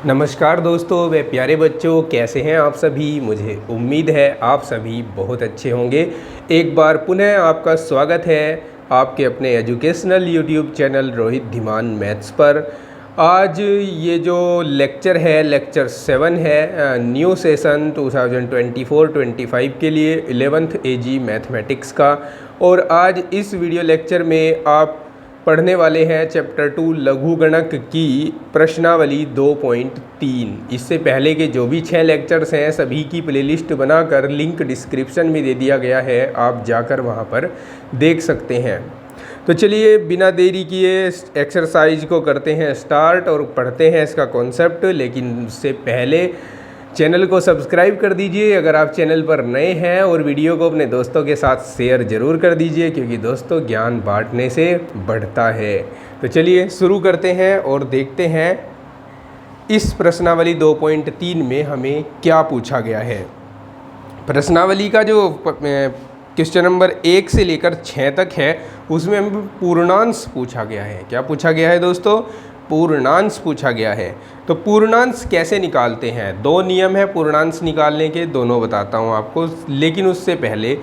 नमस्कार दोस्तों वे प्यारे बच्चों, कैसे हैं आप सभी। मुझे उम्मीद है आप सभी बहुत अच्छे होंगे। एक बार पुनः आपका स्वागत है आपके अपने educational YouTube channel Rohit Dhiman maths पर। आज ये जो लेक्चर है, लेक्चर 7 है, न्यू सेशन 2024-25 के लिए 11th AG मैथमेटिक्स का। और आज इस वीडियो लेक्चर में आप पढ़ने वाले हैं चैप्टर 2 लघुगणक की प्रश्नावली 2.3। इससे पहले के जो भी 6 लेक्चर्स हैं सभी की प्लेलिस्ट बनाकर लिंक डिस्क्रिप्शन में दे दिया गया है, आप जाकर वहां पर देख सकते हैं। तो चलिए बिना देरी किए एक्सरसाइज को करते हैं स्टार्ट और पढ़ते हैं इसका कॉन्सेप्ट। लेकिन उससे पहले चैनल को सब्सक्राइब कर दीजिए अगर आप चैनल पर नए हैं, और वीडियो को अपने दोस्तों के साथ शेयर ज़रूर कर दीजिए, क्योंकि दोस्तों ज्ञान बांटने से बढ़ता है। तो चलिए शुरू करते हैं और देखते हैं इस प्रश्नावली 2.3 में हमें क्या पूछा गया है। प्रश्नावली का जो क्वेश्चन नंबर 1 से लेकर 6 तक है उसमें हमें पूर्णांश पूछा गया है। क्या पूछा गया है दोस्तों? पूर्णांश पूछा गया है। तो पूर्णांश कैसे निकालते हैं? 2 नियम है पूर्णांश निकालने के, दोनों बताता हूँ आपको। लेकिन उससे पहले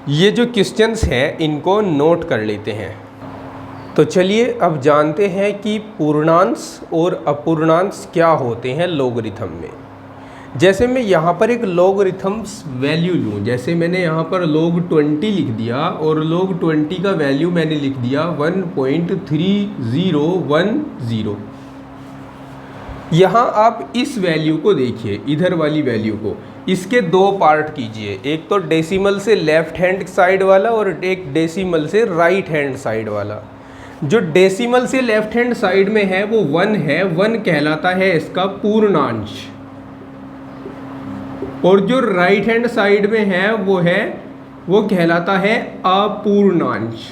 ये जो क्वेश्चंस हैं इनको नोट कर लेते हैं। तो चलिए अब जानते हैं कि पूर्णांश और अपूर्णांश क्या होते हैं लोगरिथम में। जैसे मैं यहाँ पर एक लोगरिथम्स वैल्यू लूँ, जैसे मैंने यहाँ पर log 20 लिख दिया और log 20 का वैल्यू मैंने लिख दिया 1.3010। यहाँ आप इस वैल्यू को देखिए, इधर वाली वैल्यू को, इसके 2 पार्ट कीजिए। एक तो डेसिमल से लेफ्ट हैंड साइड वाला और एक डेसिमल से राइट हैंड साइड वाला। जो डेसिमल से लेफ्ट हैंड साइड में है वो 1 है, 1 कहलाता है इसका पूर्णांश। और जो राइट हैंड साइड में है वो कहलाता है अपूर्णांश।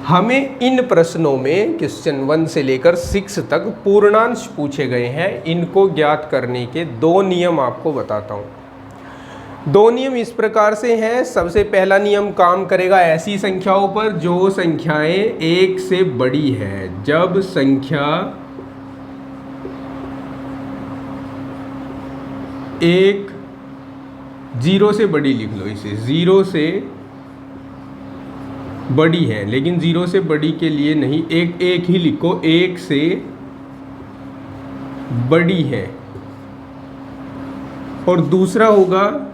हमें इन प्रश्नों में क्वेश्चन 1 से लेकर 6 तक पूर्णांश पूछे गए हैं। इनको ज्ञात करने के 2 नियम आपको बताता हूं। 2 नियम इस प्रकार से हैं। सबसे पहला नियम काम करेगा ऐसी संख्याओं पर जो संख्याएं 1 से बड़ी है। जब संख्या 1 0 से बड़ी, लिख लो इसे, 0 से बड़ी है, लेकिन 0 से बड़ी के लिए नहीं, एक ही लिखो, 1 से बड़ी है। और दूसरा होगा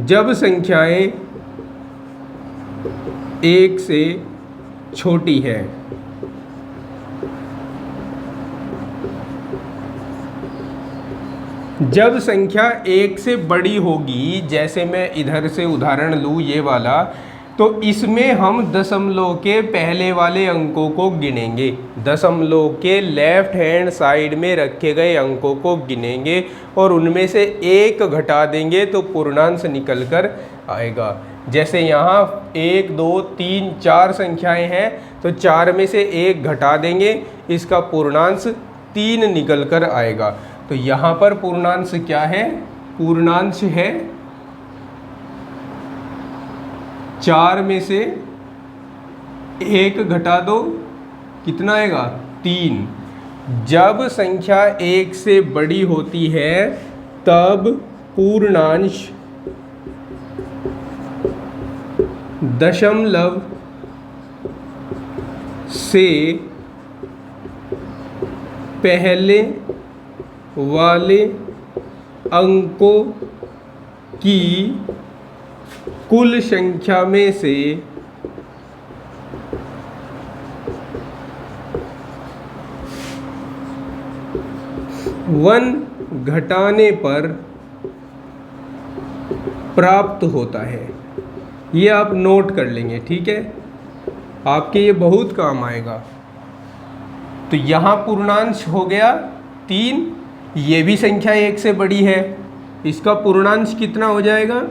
जब संख्याएं 1 से छोटी है। जब संख्या 1 से बड़ी होगी, जैसे मैं इधर से उदाहरण लूँ ये वाला, तो इसमें हम दशमलव के पहले वाले अंकों को गिनेंगे। दशमलव के लेफ्ट हैंड साइड में रखे गए अंकों को गिनेंगे और उनमें से 1 घटा देंगे तो पूर्णांश निकल कर आएगा। जैसे यहाँ 1 2 3 4 संख्याएं हैं, तो 4 में से 1 घटा देंगे, इसका पूर्णांश 3 निकल कर आएगा। तो यहाँ पर पूर्णांश क्या है? पूर्णांश है 4 में से 1 घटा दो, कितना आएगा? 3। जब संख्या 1 से बड़ी होती है तब पूर्णांश दशमलव से पहले वाले अंकों की कुल संख्या में से 1 घटाने पर प्राप्त होता है। ये आप नोट कर लेंगे, ठीक है, आपके ये बहुत काम आएगा। तो यहाँ पूर्णांश हो गया 3। ये भी संख्या 1 से बड़ी है, इसका पूर्णांश कितना हो जाएगा?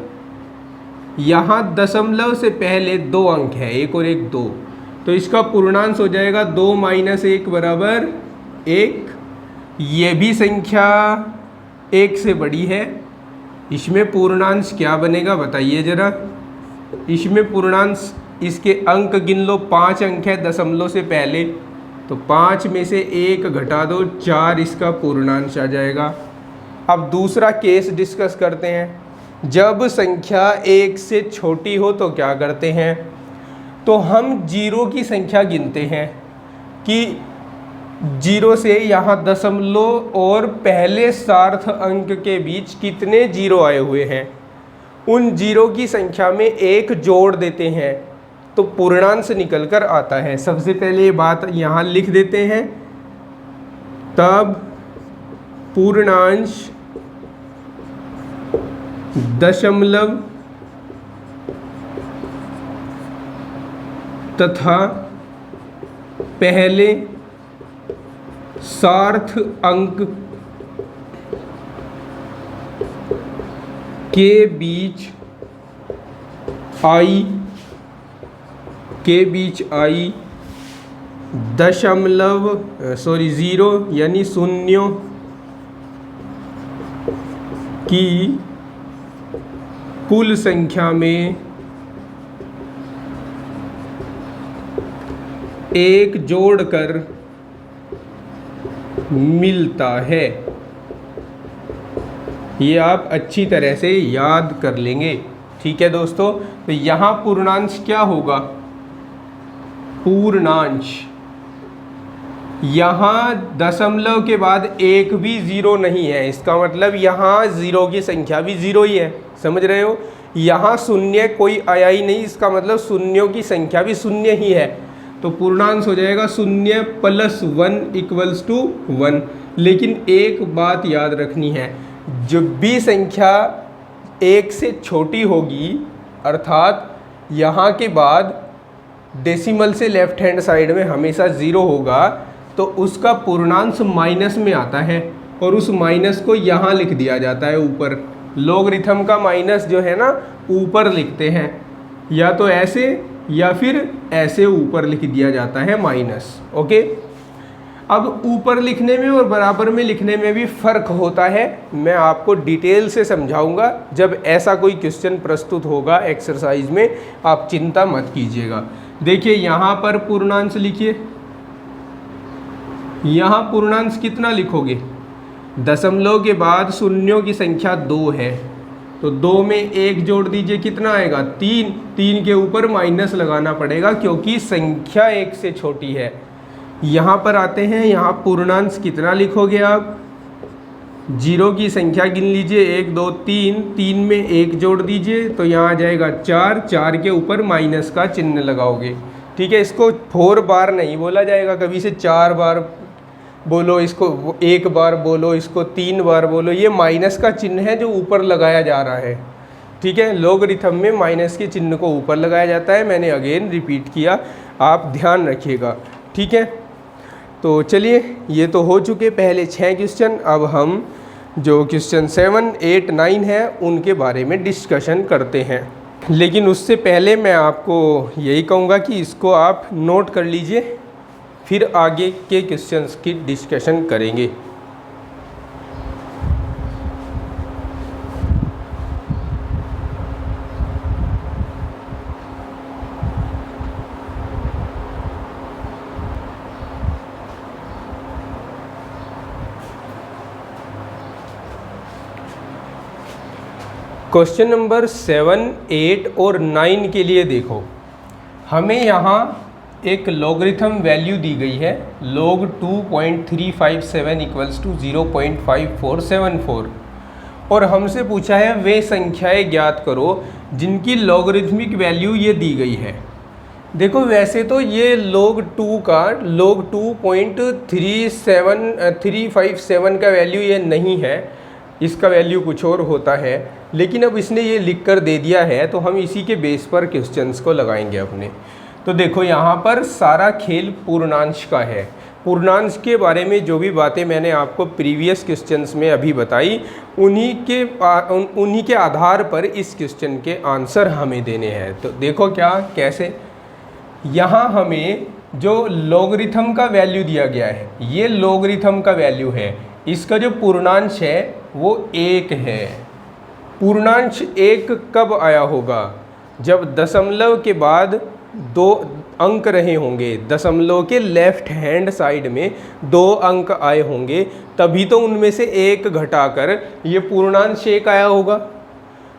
यहाँ दशमलव से पहले 2 अंक है, 1 और 1 2, तो इसका पूर्णांश हो जाएगा 2 - 1 बराबर 1। ये भी संख्या 1 से बड़ी है, इसमें पूर्णांश क्या बनेगा बताइए ज़रा। इसमें पूर्णांश इसके अंक गिन लो, 5 अंक है दशमलव से पहले, तो 5 में से 1 घटा दो, 4 इसका पूर्णांश आ जाएगा। अब दूसरा केस डिस्कस करते हैं। जब संख्या 1 से छोटी हो तो क्या करते हैं, तो हम जीरो की संख्या गिनते हैं कि 0 से यहाँ दशमलव और पहले सार्थ अंक के बीच कितने जीरो आए हुए हैं, उन जीरो की संख्या में 1 जोड़ देते हैं तो पूर्णांश निकल कर आता है। सबसे पहले ये बात यहाँ लिख देते हैं, तब पूर्णांश दशमलव तथा पहले सार्थ अंक के बीच आई जीरो यानी शून्यों की कुल संख्या में 1 जोड़कर मिलता है। ये आप अच्छी तरह से याद कर लेंगे। ठीक है दोस्तों, तो यहाँ पूर्णांश क्या होगा, पूर्णांश यहाँ दशमलव के बाद एक भी ज़ीरो नहीं है, इसका मतलब यहाँ ज़ीरो की संख्या भी ज़ीरो ही है। समझ रहे हो, यहाँ शून्य कोई आया ही नहीं, इसका मतलब शून्यों की संख्या भी शून्य ही है। तो पूर्णांश हो जाएगा 0 + 1 = 1। लेकिन एक बात याद रखनी है, जब भी संख्या 1 से छोटी होगी, अर्थात यहाँ के बाद डेसिमल से लेफ्ट हैंड साइड में हमेशा 0 होगा, तो उसका पूर्णांश माइनस में आता है और उस माइनस को यहाँ लिख दिया जाता है ऊपर। लॉगरिथम का माइनस जो है ना ऊपर लिखते हैं, या तो ऐसे या फिर ऐसे ऊपर लिख दिया जाता है माइनस। ओके, अब ऊपर लिखने में और बराबर में लिखने में भी फ़र्क होता है, मैं आपको डिटेल से समझाऊंगा जब ऐसा कोई क्वेश्चन प्रस्तुत होगा एक्सरसाइज में, आप चिंता मत कीजिएगा। देखिए यहाँ पर पूर्णांश लिखिए, यहाँ पूर्णांश कितना लिखोगे, दशमलव के बाद शून्यों की संख्या 2 है, तो 2 में 1 जोड़ दीजिए, कितना आएगा 3। 3 के ऊपर माइनस लगाना पड़ेगा क्योंकि संख्या 1 से छोटी है। यहाँ पर आते हैं, यहाँ पूर्णांश कितना लिखोगे आप, 0 की संख्या गिन लीजिए, 1 2 3, 3 में 1 जोड़ दीजिए तो यहाँ आ जाएगा 4। 4 के ऊपर माइनस का चिन्ह लगाओगे। ठीक है, इसको 4 बार नहीं बोला जाएगा, कभी से 4 बार बोलो, इसको 1 बार बोलो, इसको 3 बार बोलो, ये माइनस का चिन्ह है जो ऊपर लगाया जा रहा है। ठीक है, लॉगरिथम में माइनस के चिन्ह को ऊपर लगाया जाता है, मैंने अगेन रिपीट किया, आप ध्यान रखिएगा। ठीक है, तो चलिए ये तो हो चुके पहले 6 क्वेश्चन। अब हम जो क्वेश्चन 7, 8, 9 है उनके बारे में डिस्कशन करते हैं। लेकिन उससे पहले मैं आपको यही कहूँगा कि इसको आप नोट कर लीजिए, फिर आगे के क्वेश्चंस की डिस्कशन करेंगे। क्वेश्चन नंबर 7, 8 और 9 के लिए देखो, हमें यहाँ एक लॉगरिथम वैल्यू दी गई है, log 2.357 = 0.5474, और हमसे पूछा है वे संख्याएं ज्ञात करो जिनकी लॉगरिथमिक वैल्यू ये दी गई है। देखो वैसे तो ये log 2 का log 2.357 का वैल्यू ये नहीं है, इसका वैल्यू कुछ और होता है, लेकिन अब इसने ये लिख कर दे दिया है तो हम इसी के बेस पर क्वेश्चंस को लगाएंगे अपने। तो देखो यहाँ पर सारा खेल पूर्णांश का है। पूर्णांश के बारे में जो भी बातें मैंने आपको प्रीवियस क्वेश्चंस में अभी बताई, उन्हीं के आधार पर इस क्वेश्चन के आंसर हमें देने हैं। तो देखो क्या कैसे, यहाँ हमें जो लॉगरिथम का वैल्यू दिया गया है, ये लॉगरिथम का वैल्यू है, इसका जो पूर्णांश है वो 1 है। पूर्णांश 1 कब आया होगा, जब दशमलव के बाद 2 अंक रहे होंगे, दशमलव के लेफ्ट हैंड साइड में 2 अंक आए होंगे, तभी तो उनमें से एक घटाकर ये पूर्णांश 1 आया होगा।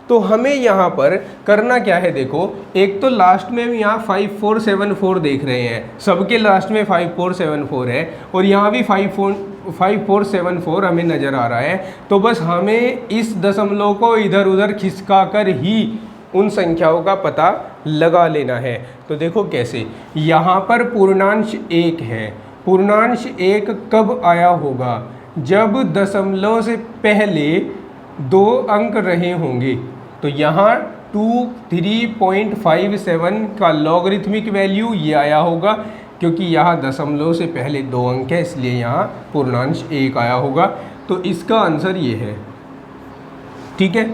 तो हमें यहाँ पर करना क्या है, देखो एक तो लास्ट में हम यहाँ 5474 देख रहे हैं, सबके लास्ट में 5474 है और यहाँ भी 5474 हमें नज़र आ रहा है। तो बस हमें इस दशमलव को इधर उधर खिसका कर ही उन संख्याओं का पता लगा लेना है। तो देखो कैसे, यहाँ पर पूर्णांश 1 है, पूर्णांश 1 कब आया होगा, जब दशमलव से पहले 2 अंक रहे होंगे। तो यहाँ 23.57 का लॉगरिथमिक वैल्यू ये आया होगा, क्योंकि यहाँ दशमलव से पहले 2 अंक है, इसलिए यहाँ पूर्णांश 1 आया होगा। तो इसका आंसर ये है, ठीक है।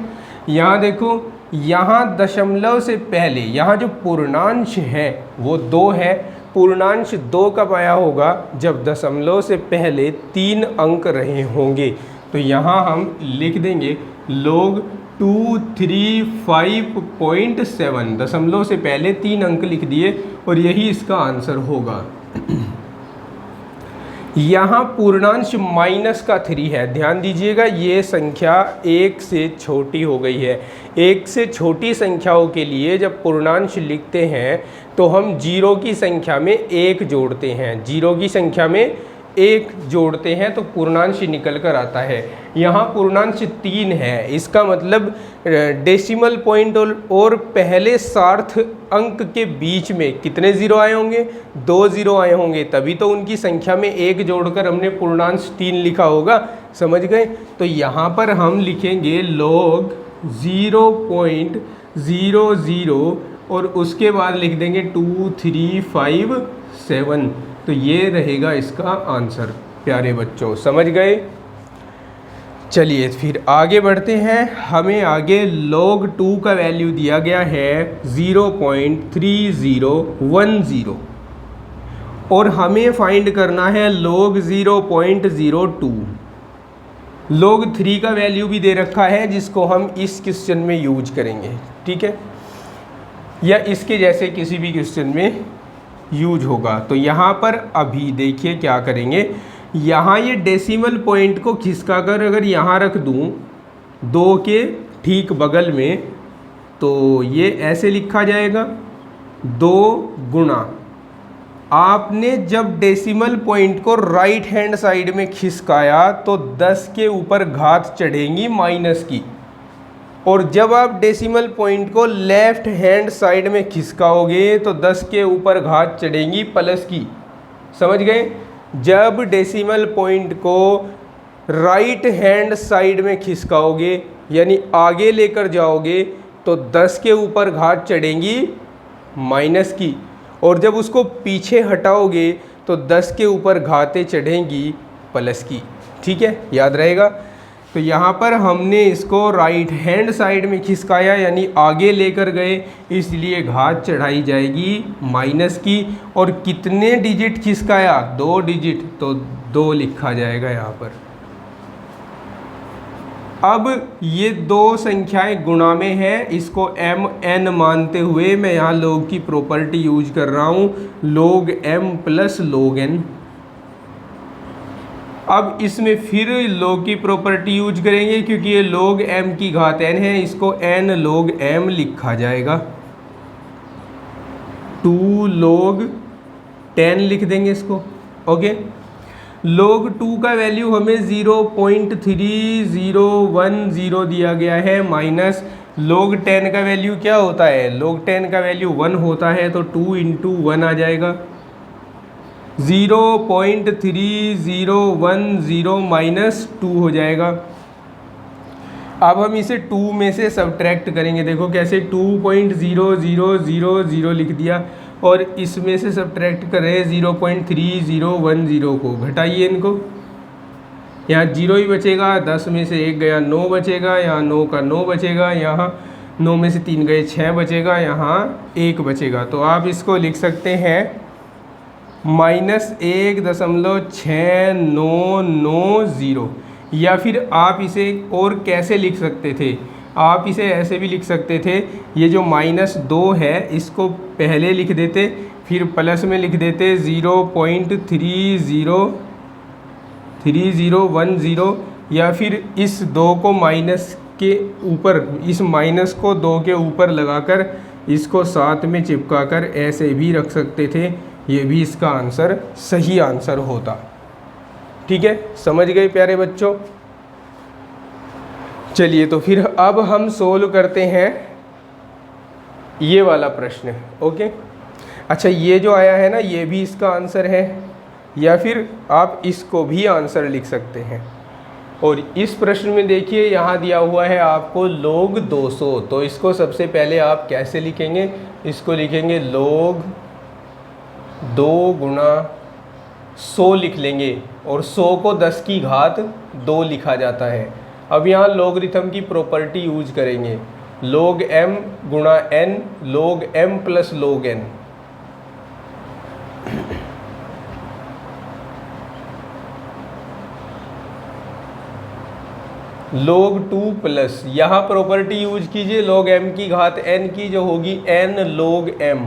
यहाँ देखो, यहाँ दशमलव से पहले यहाँ जो पूर्णांश है वो 2 है। पूर्णांश 2 कब आया होगा, जब दशमलव से पहले 3 अंक रहे होंगे। तो यहाँ हम लिख देंगे log 235.7, दशमलव से पहले 3 अंक लिख दिए और यही इसका आंसर होगा। यहाँ पूर्णांश -3 है, ध्यान दीजिएगा, ये संख्या 1 से छोटी हो गई है। 1 से छोटी संख्याओं के लिए जब पूर्णांश लिखते हैं तो हम 0 की संख्या में 1 जोड़ते हैं, 0 की संख्या में 1 जोड़ते हैं तो पूर्णांश निकल कर आता है। यहाँ पूर्णांश 3 है, इसका मतलब डेसिमल पॉइंट और पहले सार्थ अंक के बीच में कितने 0 आए होंगे, 2 0 आए होंगे, तभी तो उनकी संख्या में 1 जोड़कर हमने पूर्णांश 3 लिखा होगा। समझ गए। तो यहाँ पर हम लिखेंगे log 0.00 और उसके बाद लिख देंगे 2357। तो ये रहेगा इसका आंसर। प्यारे बच्चों, समझ गए। चलिए फिर आगे बढ़ते हैं। हमें आगे log 2 का वैल्यू दिया गया है 0.3010 और हमें फाइंड करना है log 0.02। log 3 का वैल्यू भी दे रखा है, जिसको हम इस क्वेश्चन में यूज करेंगे, ठीक है, या इसके जैसे किसी भी क्वेश्चन में यूज होगा। तो यहाँ पर अभी देखिए क्या करेंगे, यहाँ ये डेसिमल पॉइंट को खिसका कर अगर यहाँ रख दूँ 2 के ठीक बगल में, तो ये ऐसे लिखा जाएगा 2 गुणा, आपने जब डेसिमल पॉइंट को राइट हैंड साइड में खिसकाया तो 10 के ऊपर घात चढ़ेंगी माइनस की, और जब आप डेसिमल पॉइंट को लेफ्ट हैंड साइड में खिसकाओगे तो 10 के ऊपर घात चढ़ेंगी प्लस की। समझ गए। जब डेसिमल पॉइंट को राइट हैंड साइड में खिसकाओगे यानी आगे लेकर जाओगे तो 10 के ऊपर घात चढ़ेंगी माइनस की, और जब उसको पीछे हटाओगे तो 10 के ऊपर घातें चढ़ेंगी प्लस की। ठीक है, याद रहेगा। तो यहाँ पर हमने इसको राइट हैंड साइड में खिसकाया यानी आगे लेकर गए, इसलिए घात चढ़ाई जाएगी माइनस की। और कितने डिजिट खिसकाया, 2 डिजिट, तो 2 लिखा जाएगा यहाँ पर। अब ये 2 संख्याएं गुणा में हैं, इसको mn मानते हुए मैं यहाँ log की प्रॉपर्टी यूज कर रहा हूँ, log m plus log n। अब इसमें फिर log की प्रॉपर्टी यूज करेंगे, क्योंकि ये log m की घात n है, इसको n log m लिखा जाएगा। 2 log 10 लिख देंगे इसको। ओके, log 2 का वैल्यू हमें 0.3010 दिया गया है, माइनस log 10 का वैल्यू क्या होता है, log 10 का वैल्यू 1 होता है, तो 2 × 1 आ जाएगा। 0.3010 माइनस 2 हो जाएगा। अब हम इसे 2 में से सब्ट्रैक्ट करेंगे, देखो कैसे, 2.0000 लिख दिया और इसमें से सब्ट्रैक्ट कर रहे हैं 0.3010 को। घटाइए इनको, यहाँ 0 ही बचेगा, 10 में से 1 गया 9 बचेगा, यहाँ 9 का 9 बचेगा, यहाँ 9 में से 3 गए 6 बचेगा, यहाँ 1 बचेगा। तो आप इसको लिख सकते हैं -1.6990, या फिर आप इसे और कैसे लिख सकते थे, आप इसे ऐसे भी लिख सकते थे, ये जो -2 है इसको पहले लिख देते, फिर प्लस में लिख देते 0.303010, या फिर इस 2 को माइनस के ऊपर, इस माइनस को 2 के ऊपर लगाकर इसको साथ में चिपकाकर ऐसे भी रख सकते थे, ये भी इसका आंसर सही आंसर होता। ठीक है, समझ गए प्यारे बच्चों। चलिए तो फिर अब हम सोल्व करते हैं ये वाला प्रश्न। ओके, अच्छा ये जो आया है ना, ये भी इसका आंसर है, या फिर आप इसको भी आंसर लिख सकते हैं। और इस प्रश्न में देखिए यहाँ दिया हुआ है आपको log 200, तो इसको सबसे पहले आप कैसे लिखेंगे, इसको लिखेंगे log 2 गुणा 100 लिख लेंगे, और 100 को 10 की घात 2 लिखा जाता है। अब यहाँ लॉगरिथम की प्रॉपर्टी यूज करेंगे, log m गुणा n, log m plus log n। log 2 plus, यहाँ प्रॉपर्टी यूज कीजिए log m की घात n की, जो होगी n log m।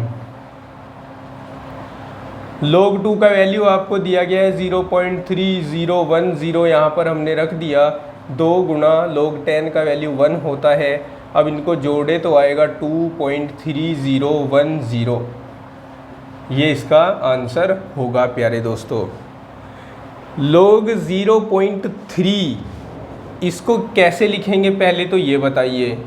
log 2 का वैल्यू आपको दिया गया है 0.3010, यहाँ पर हमने रख दिया। 2 गुणा log 10 का वैल्यू 1 होता है। अब इनको जोड़े तो आएगा 2.3010, ये इसका आंसर होगा प्यारे दोस्तों। log 0.3 इसको कैसे लिखेंगे पहले तो ये बताइए।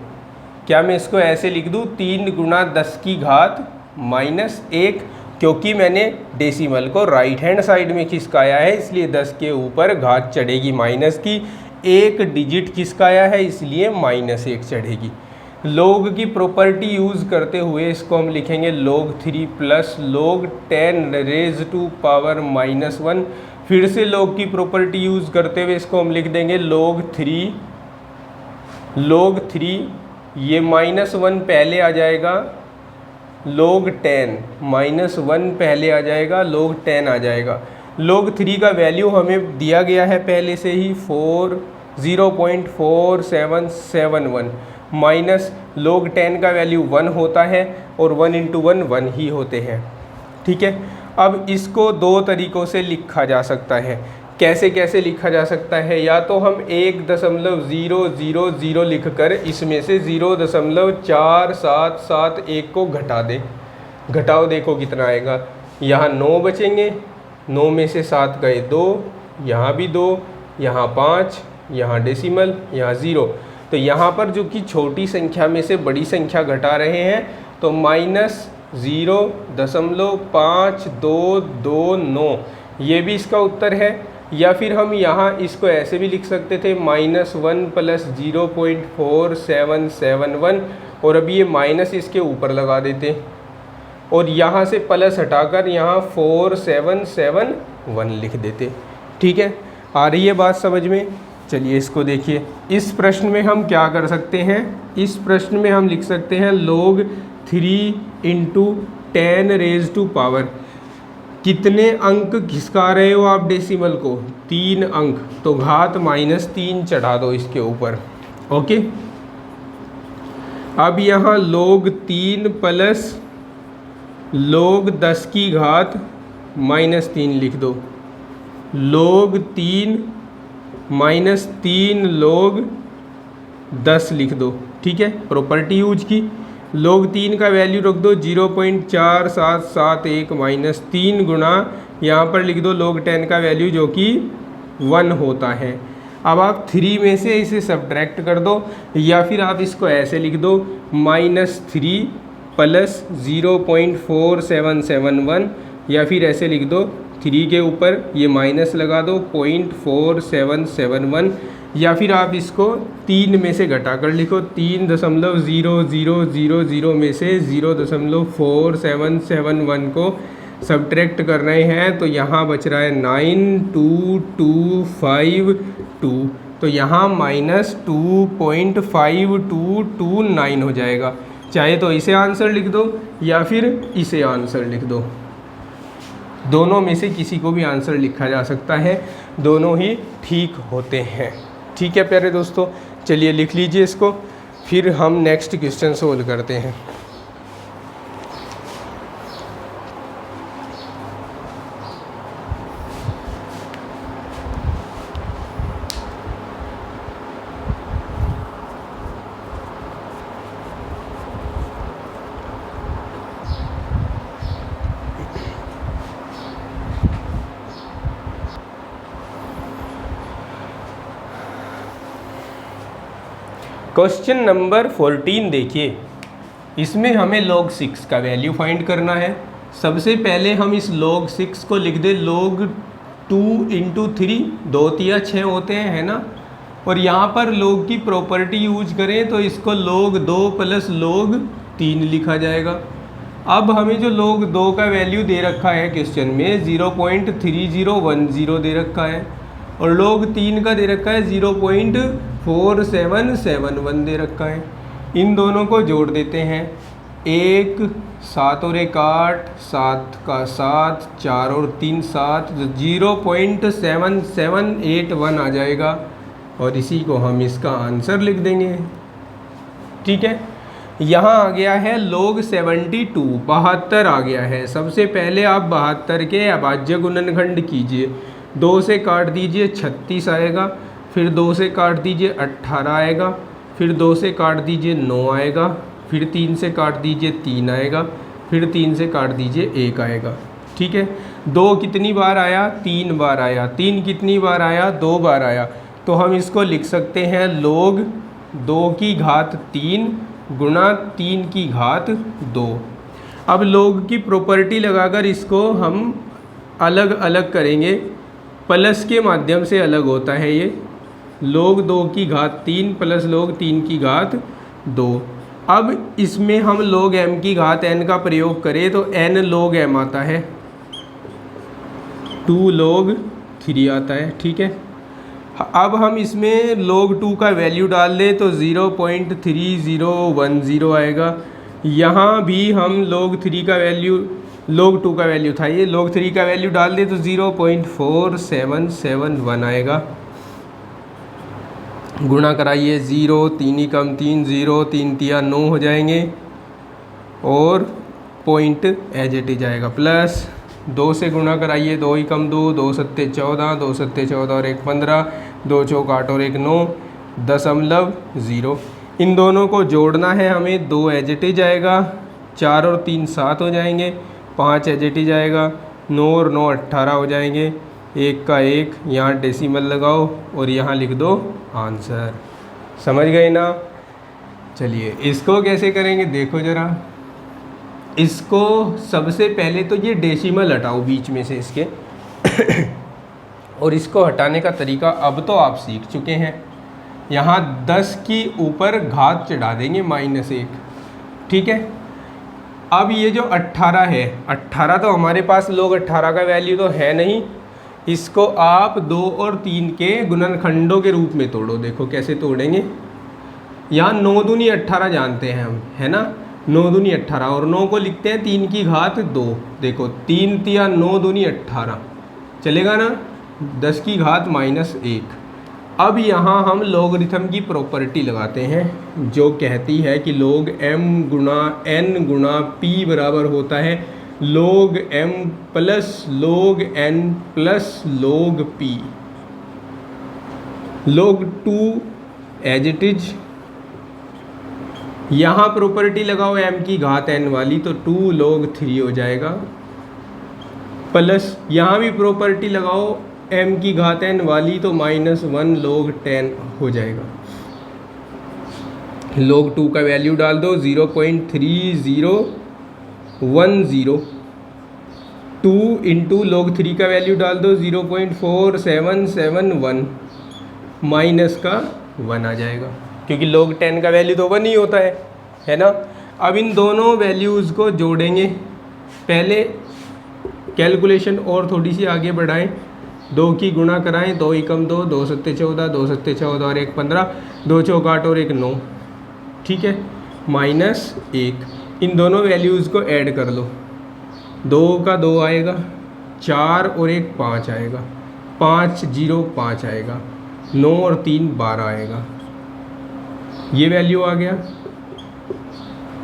क्या मैं इसको ऐसे लिख दूँ 3 गुणा 10 की घात -1, क्योंकि मैंने डेसिमल को राइट हैंड साइड में खिसकाया है, इसलिए 10 के ऊपर घात चढ़ेगी माइनस की, एक डिजिट खिसकाया है इसलिए -1 चढ़ेगी। log की प्रॉपर्टी यूज़ करते हुए इसको हम लिखेंगे log 3 plus log 10 raise to power -1। फिर से log की प्रॉपर्टी यूज़ करते हुए इसको हम लिख देंगे log 3, ये -1 पहले आ जाएगा, log 10 -1 पहले आ जाएगा, log 10 आ जाएगा। log 3 का वैल्यू हमें दिया गया है पहले से ही 0.4771, माइनस log 10 का वैल्यू 1 होता है, और 1 × 1 1 ही होते हैं। ठीक है, अब इसको 2 तरीक़ों से लिखा जा सकता है। कैसे कैसे लिखा जा सकता है, या तो हम 1.000 लिख कर इसमें से 0.4771 को घटा दें। घटाओ, देखो कितना आएगा। यहाँ 9 बचेंगे, 9 में से 7 गए 2, यहाँ भी 2, यहाँ 5, यहाँ डेसिमल, यहाँ 0। तो यहाँ पर जो कि छोटी संख्या में से बड़ी संख्या घटा रहे हैं, तो -0.5229, ये भी इसका उत्तर है। या फिर हम यहाँ इसको ऐसे भी लिख सकते थे -1 प्लस 0.4771, और अभी ये माइनस इसके ऊपर लगा देते, और यहाँ से प्लस हटाकर यहाँ 4771 लिख देते। ठीक है, आ रही है बात समझ में। चलिए इसको देखिए, इस प्रश्न में हम क्या कर सकते हैं, इस प्रश्न में हम लिख सकते हैं log 3 × 10 रेज टू पावर। कितने अंक खिसका रहे हो आप डेसिमल को, 3 अंक, तो घात -3 चढ़ा दो इसके ऊपर। ओके, अब यहाँ log 3 प्लस log 10 की घात -3 लिख दो, log 3 -3 log 10 लिख दो। ठीक है, प्रॉपर्टी यूज की। log 3 का वैल्यू रख दो 0.4771 -3 गुणा, यहाँ पर लिख दो log 10 का वैल्यू जो कि 1 होता है। अब आप 3 में से इसे सब्ट्रैक्ट कर दो, या फिर आप इसको ऐसे लिख दो -3 प्लस 0.4771, या फिर ऐसे लिख दो 3 के ऊपर ये माइनस लगा दो 0.4771, या फिर आप इसको 3 में से घटा कर लिखो, 3.0000 में से 0.4771 को सब्ट्रैक्ट कर रहे हैं, तो यहाँ बच रहा है 92252, तो यहाँ -2.5229 हो जाएगा। चाहे तो इसे आंसर लिख दो या फिर इसे आंसर लिख दो, दोनों में से किसी को भी आंसर लिखा जा सकता है, दोनों ही ठीक होते हैं। ठीक है प्यारे दोस्तों, चलिए लिख लीजिए इसको, फिर हम नेक्स्ट क्वेश्चन सोल्व करते हैं। क्वेश्चन नंबर 14 देखिए, इसमें हमें log 6 का वैल्यू फाइंड करना है। सबसे पहले हम इस log 6 को लिख दें log 2 इंटू 3, 2 तिया 6 होते हैं, है ना। और यहाँ पर log की प्रॉपर्टी यूज करें तो इसको log 2 प्लस log 3 लिखा जाएगा। अब हमें जो log 2 का वैल्यू दे रखा है क्वेश्चन में 0.3010 दे रखा है, और log 3 का दे रखा है 0.4771 दे रखा है। इन दोनों को जोड़ देते हैं। 1 7 और 1 8, 7 का 7, 4 और 3 7, 0.7781 आ जाएगा, और इसी को हम इसका आंसर लिख देंगे। ठीक है, यहाँ आ गया है log 72, 72 आ गया है। सबसे पहले आप 72 के अभाज्य गुणनखंड कीजिए। 2 से काट दीजिए 36 आएगा, फिर 2 से काट दीजिए 18 आएगा, फिर 2 से काट दीजिए 9 आएगा, फिर 3 से काट दीजिए 3 आएगा, फिर 3 से काट दीजिए 1 आएगा। ठीक है, 2 कितनी बार आया? 3 बार आया। 3 कितनी बार आया? 2 बार आया। तो हम इसको लिख सकते हैं log 2 की घात 3 गुणा 3 की घात 2। अब log की प्रॉपर्टी लगाकर इसको हम अलग अलग करेंगे, प्लस के माध्यम से अलग होता है ये। log 2 की घात 3 प्लस log 3 की घात 2। अब इसमें हम log m की घात n का प्रयोग करें तो n log m आता है, 2 log 3 आता है। ठीक है, अब हम इसमें log 2 का वैल्यू डाल दें तो 0.3010 आएगा। यहाँ भी हम log 3 का वैल्यू, log 2 का वैल्यू था ये, log 3 का वैल्यू डाल दें तो 0.4771 आएगा। गुणा कराइए, 0 3 ही कम 3, 0 3 तिया 9 हो जाएंगे, और पॉइंट एज इट इज आएगा। प्लस 2 से गुणा कराइए, 2 ही कम 2, 2 सत्ते 14, 2 सत्ते 14 और 1 15, 2 चौक 8 और 1 9, 0.0। इन दोनों को जोड़ना है हमें, 2 एज इट इज आएगा, 4 और 3 7 हो जाएंगे, 5 एज इट इज आएगा, 9 और 9 18 हो जाएंगे, 1 का 1, यहाँ डेसिमल लगाओ और यहाँ लिख दो आंसर। समझ गए ना? चलिए इसको कैसे करेंगे देखो ज़रा। इसको सबसे पहले तो ये डेसिमल हटाओ बीच में से इसके और इसको हटाने का तरीका अब तो आप सीख चुके हैं। यहाँ 10 की ऊपर घात चढ़ा देंगे -1। ठीक है, अब ये जो 18 है, 18 तो हमारे पास log 18 का वैल्यू तो है नहीं, इसको आप 2 और 3 के गुणनखंडों के रूप में तोड़ो। देखो कैसे तोड़ेंगे। यहाँ 9 दूनी 18 जानते हैं हम, है ना, 9 दूनी 18, और 9 को लिखते हैं 3 की घात 2। देखो 3 तिया 9 दूनी 18 चलेगा ना, 10 की घात -1। अब यहाँ हम लॉगरिथम की प्रॉपर्टी लगाते हैं जो कहती है कि log m गुणा n गुणा p बराबर होता है log m plus log n plus log p। log 2 as it is, यहाँ प्रॉपर्टी लगाओ m की घात n वाली तो 2 log 3 हो जाएगा, प्लस यहाँ भी प्रॉपर्टी लगाओ m की घात n वाली तो -1 log 10 हो जाएगा। log 2 का वैल्यू डाल दो 0.3010, 2 इंटू log 3 का वैल्यू डाल दो 0.4771, माइनस का 1 आ जाएगा क्योंकि log 10 का वैल्यू तो 1 ही होता है ना। अब इन दोनों वैल्यूज़ को जोड़ेंगे। पहले कैलकुलेशन और थोड़ी सी आगे बढ़ाएं, 2 की गुणा कराएं, 2 एकम 2, 2 सत्ते 14, 2 सत्ते 14 और 1 15, 2 चौक 8 और 1 9। ठीक है, -1। इन दोनों वैल्यूज़ को ऐड कर लो, 2 का 2 आएगा, 4 और 1 5 आएगा, 5 0 5 आएगा, 9 और 3 12 आएगा। ये वैल्यू आ गया।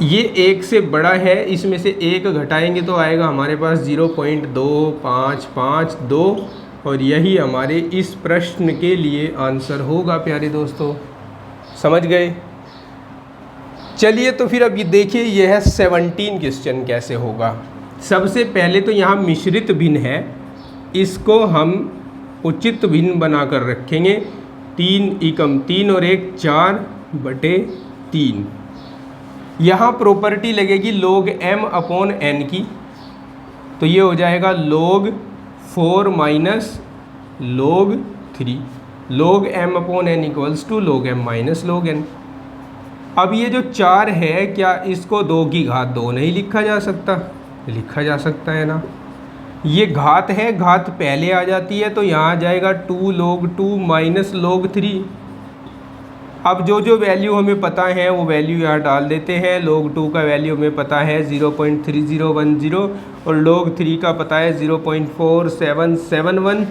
ये 1 से बड़ा है, इसमें से 1 घटाएंगे तो आएगा हमारे पास 0.2552, और यही हमारे इस प्रश्न के लिए आंसर होगा प्यारे दोस्तों। समझ गए? चलिए तो फिर अब ये देखिए यह है 17 क्वेश्चन कैसे होगा। सबसे पहले तो यहाँ मिश्रित भिन्न है, इसको हम उचित भिन्न बनाकर रखेंगे। 3 एकम 3 और 1 4, बटे 3। यहाँ प्रॉपर्टी लगेगी log m अपॉन n की, तो ये हो जाएगा log 4 minus log 3। log m upon n equals to log m minus log n। अब ये जो 4 है, क्या इसको 2 की घात 2 नहीं लिखा जा सकता? लिखा जा सकता है ना। ये घात है, घात पहले आ जाती है, तो यहाँ आ जाएगा 2 log 2 माइनस log 3। अब जो वैल्यू हमें पता है वो वैल्यू यहाँ डाल देते हैं। log 2 का वैल्यू हमें पता है 0.3010 और log 3 का पता है 0.4771।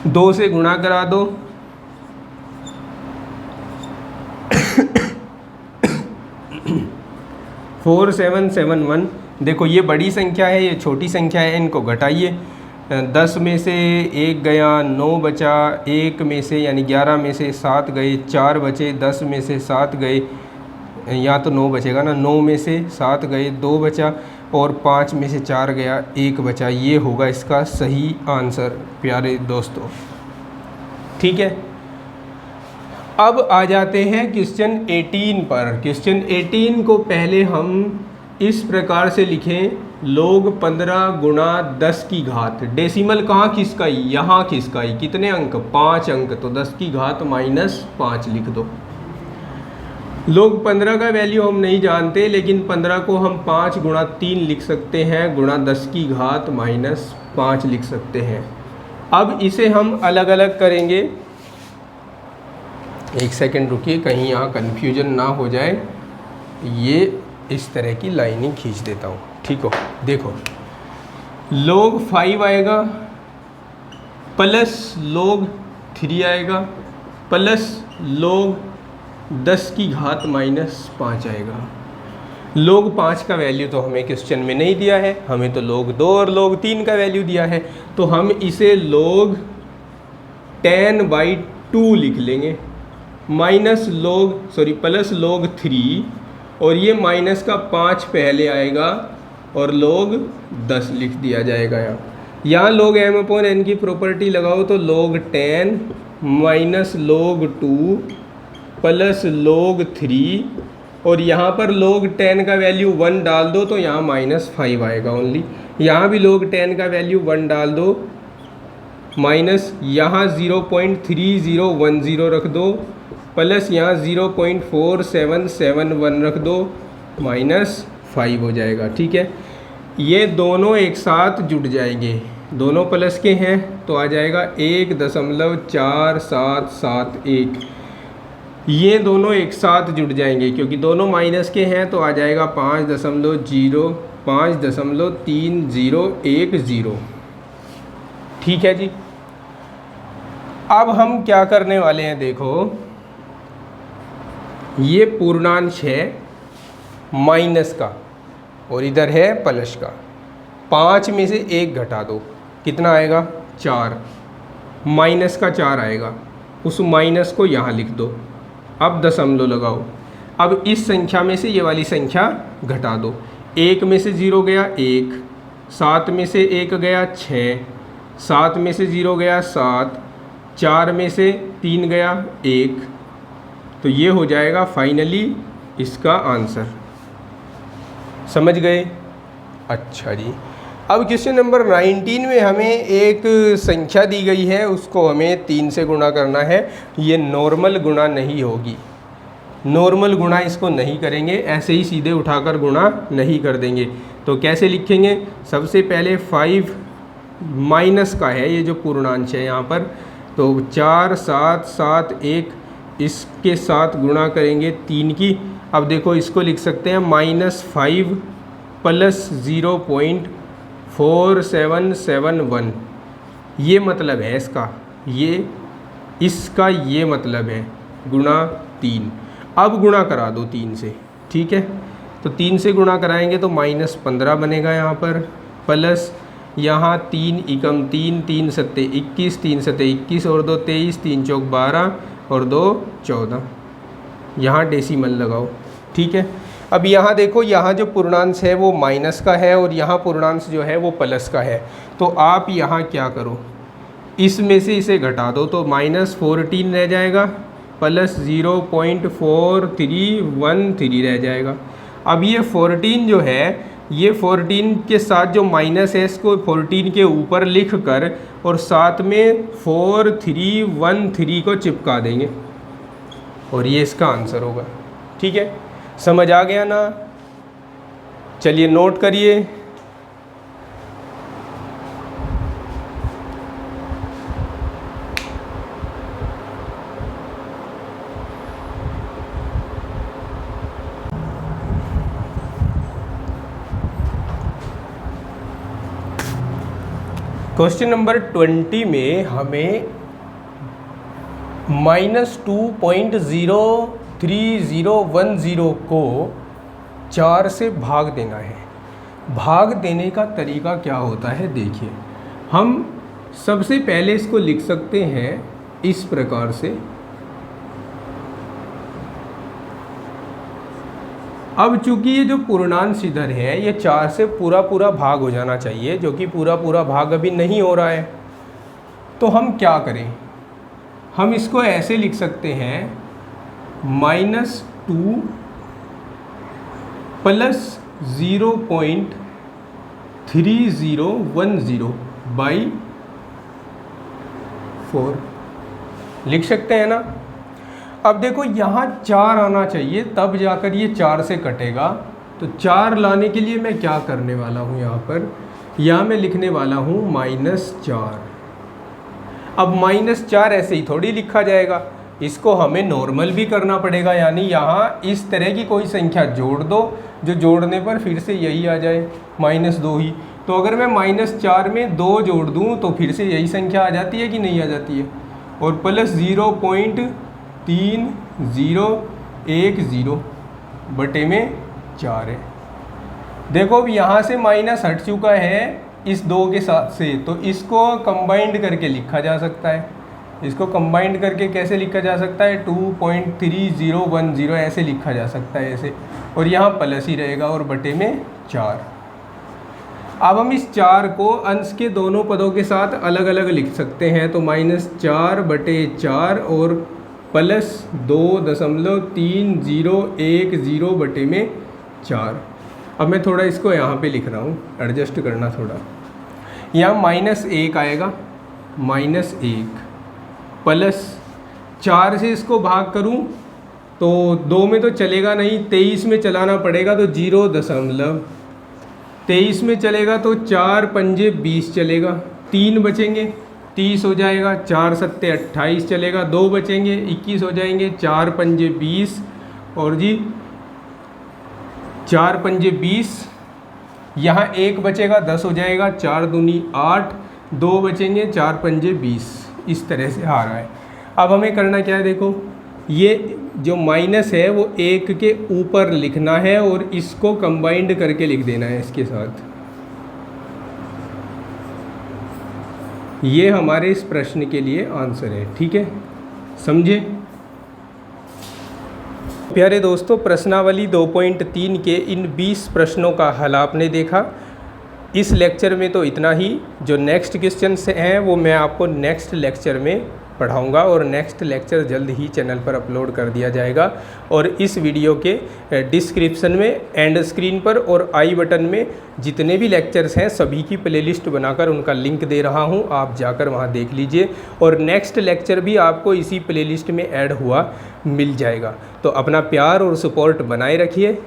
2 से गुणा करा दो। फोर 771। देखो ये बड़ी संख्या है, ये छोटी संख्या है, इनको घटाइए। 10 में से 1 गया, 9 बचा। 1 में से यानी 11 में से 7 गए, 4 बचे। 10 में से 7 गए, यहाँ तो 9 बचेगा ना। 9 में से 7 गए, 2 बचा, और 5 में से 4 गया, 1 बचा। ये होगा इसका सही आंसर प्यारे दोस्तों। ठीक है, अब आ जाते हैं क्वेश्चन 18 पर। क्वेश्चन 18 को पहले हम इस प्रकार से लिखें, log 15 गुणा 10 की घात। डेसिमल कहाँ खिसकाई? यहाँ खिसकाई। कितने अंक? 5 अंक, तो 10 की घात माइनस 5 लिख दो। log 15 का वैल्यू हम नहीं जानते, लेकिन 15 को हम 5 गुणा 3 लिख सकते हैं, गुणा 10 की घात माइनस 5 लिख सकते हैं। अब इसे हम अलग अलग करेंगे। एक सेकंड रुकिए, कहीं यहाँ कन्फ्यूजन ना हो जाए। ये इस तरह की लाइनिंग खींच देता हूँ, ठीक हो। देखो log 5 आएगा प्लस log 3 आएगा प्लस log 10 की घात माइनस 5 आएगा। log 5 का वैल्यू तो हमें क्वेश्चन में नहीं दिया है, हमें तो log 2 और log 3 का वैल्यू दिया है, तो हम इसे log 10/2 लिख लेंगे, माइनस प्लस log 3, और ये माइनस का 5 पहले आएगा और log 10 लिख दिया जाएगा। यहाँ log m अपॉन n की प्रॉपर्टी लगाओ तो log 10 minus log 2 plus log 3, और यहाँ पर log 10 का वैल्यू 1 डाल दो तो यहाँ माइनस 5 आएगा ओनली। यहाँ भी log 10 का वैल्यू 1 डाल दो, माइनस यहाँ 0.3010 रख दो, प्लस यहाँ 0.4771 रख दो, माइनस 5 हो जाएगा। ठीक है, ये दोनों एक साथ जुड़ जाएंगे, दोनों प्लस के हैं तो आ जाएगा 1.4771। ये दोनों एक साथ जुड़ जाएंगे, क्योंकि दोनों माइनस के हैं तो आ जाएगा 5.3010। ठीक है जी। अब हम क्या करने वाले हैं, देखो ये पूर्णांश है माइनस का और इधर है प्लस का। 5 में से 1 घटा दो, कितना आएगा? 4। माइनस का 4 आएगा, उस माइनस को यहाँ लिख दो। अब दशमलव लगाओ। अब इस संख्या में से ये वाली संख्या घटा दो। 1 में से 0 गया 1, 7 में से 1 गया 6, 7 में से 0 गया 7, 4 में से 3 गया 1, तो ये हो जाएगा फाइनली इसका आंसर। समझ गए? अच्छा जी। अब क्वेश्चन नंबर 19 में हमें एक संख्या दी गई है, उसको हमें 3 से गुणा करना है। ये नॉर्मल गुणा नहीं होगी, नॉर्मल गुणा इसको नहीं करेंगे, ऐसे ही सीधे उठाकर गुणा नहीं कर देंगे। तो कैसे लिखेंगे? सबसे पहले 5 माइनस का है ये जो पूर्णांश है यहाँ पर, तो 4 7 7 1, इसके साथ गुणा करेंगे 3 की। अब देखो इसको लिख सकते हैं -5 प्लस 0.4771। ये मतलब है इसका, इसका ये मतलब है गुणा 3। अब गुणा करा दो 3 से, ठीक है। तो 3 से गुणा कराएंगे तो -15 बनेगा यहाँ पर, प्लस यहाँ 3 एकम 3, 3 सत्ते 21, 3 सत्ते 21 और 2 23, 3 चौक 12 और 2 14। यहाँ डेसिमल लगाओ, ठीक है। अब यहाँ देखो, यहाँ जो पूर्णांश है वो माइनस का है और यहाँ पूर्णांश जो है वो प्लस का है। तो आप यहाँ क्या करो, इसमें से इसे घटा दो तो -14 रह जाएगा प्लस 0.4313 रह जाएगा। अब ये 14 जो है, ये 14 के साथ जो माइनस है इसको 14 के ऊपर लिख कर और साथ में 4313 को चिपका देंगे और ये इसका आंसर होगा। ठीक है, समझ आ गया ना? चलिए नोट करिए। क्वेश्चन नंबर 20 में हमें -2.03010 को 4 से भाग देना है। भाग देने का तरीका क्या होता है देखिए, हम सबसे पहले इसको लिख सकते हैं इस प्रकार से। अब चूंकि ये जो पूर्णांश इधर है ये 4 से पूरा पूरा भाग हो जाना चाहिए, जो कि पूरा पूरा भाग अभी नहीं हो रहा है, तो हम क्या करें, हम इसको ऐसे लिख सकते हैं -2 प्लस 0.3010/4 लिख सकते हैं ना। अब देखो यहाँ 4 आना चाहिए तब जाकर ये 4 से कटेगा, तो 4 लाने के लिए मैं क्या करने वाला हूँ, यहाँ मैं लिखने वाला हूँ -4। अब -4 ऐसे ही थोड़ी लिखा जाएगा, इसको हमें नॉर्मल भी करना पड़ेगा, यानी यहाँ इस तरह की कोई संख्या जोड़ दो जो जोड़ने पर फिर से यही आ जाए -2 ही। तो अगर मैं -4 में 2 जोड़ दूँ तो फिर से यही संख्या आ जाती है कि नहीं आ जाती है, और प्लस 0.3010/4 है। देखो अब यहाँ से माइनस हट चुका है इस 2 के साथ से, तो इसको कंबाइंड करके लिखा जा सकता है। इसको कंबाइंड करके कैसे लिखा जा सकता है, 2.3010 ऐसे लिखा जा सकता है ऐसे, और यहाँ प्लस ही रहेगा और बटे में 4। अब हम इस 4 को अंश के दोनों पदों के साथ अलग अलग लिख सकते हैं, तो -4/4 और प्लस 2.3010/4। अब मैं थोड़ा इसको यहाँ पे लिख रहा हूँ, एडजस्ट करना थोड़ा। यहाँ -1 आएगा, -1 प्लस 4 से इसको भाग करूँ तो 2 में तो चलेगा नहीं, 23 में चलाना पड़ेगा, तो 0.23 में चलेगा तो 4 पंजे 20 चलेगा, 3 बचेंगे 30 हो जाएगा, 4 सत्ते 28 चलेगा, 2 बचेंगे 21 हो जाएंगे, 4 पंजे 20 और जी 4 पंजे 20, यहाँ 1 बचेगा 10 हो जाएगा, 4 दूनी 8, 2 बचेंगे 4 पंजे 20, इस तरह से आ रहा है। अब हमें करना क्या है, देखो ये जो माइनस है वो 1 के ऊपर लिखना है और इसको कंबाइंड करके लिख देना है इसके साथ। ये हमारे इस प्रश्न के लिए आंसर है, ठीक है, समझे प्यारे दोस्तों। प्रश्नावली 2.3 के इन 20 प्रश्नों का हल आपने देखा। इस लेक्चर में तो इतना ही, जो नेक्स्ट क्वेश्चन हैं वो मैं आपको नेक्स्ट लेक्चर में पढ़ाऊंगा और नेक्स्ट लेक्चर जल्द ही चैनल पर अपलोड कर दिया जाएगा। और इस वीडियो के डिस्क्रिप्शन में, एंड स्क्रीन पर और आई बटन में जितने भी लेक्चर्स हैं सभी की प्लेलिस्ट बनाकर उनका लिंक दे रहा हूं, आप जाकर वहां देख लीजिए। और नेक्स्ट लेक्चर भी आपको इसी प्लेलिस्ट में ऐड हुआ मिल जाएगा। तो अपना प्यार और सपोर्ट बनाए रखिए,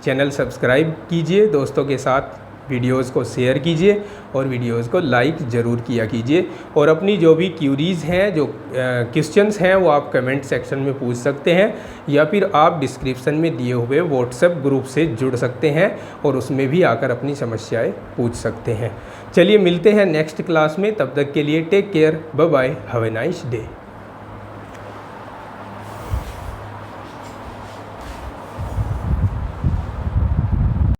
चैनल सब्सक्राइब कीजिए, दोस्तों के साथ वीडियोज़ को शेयर कीजिए और वीडियोज़ को लाइक ज़रूर किया कीजिए। और अपनी जो भी क्यूरीज़ हैं, जो क्वेश्चंस हैं, वो आप कमेंट सेक्शन में पूछ सकते हैं या फिर आप डिस्क्रिप्शन में दिए हुए व्हाट्सएप ग्रुप से जुड़ सकते हैं और उसमें भी आकर अपनी समस्याएं पूछ सकते हैं। चलिए मिलते हैं नेक्स्ट क्लास में, तब तक के लिए take care, bye bye, have a nice day.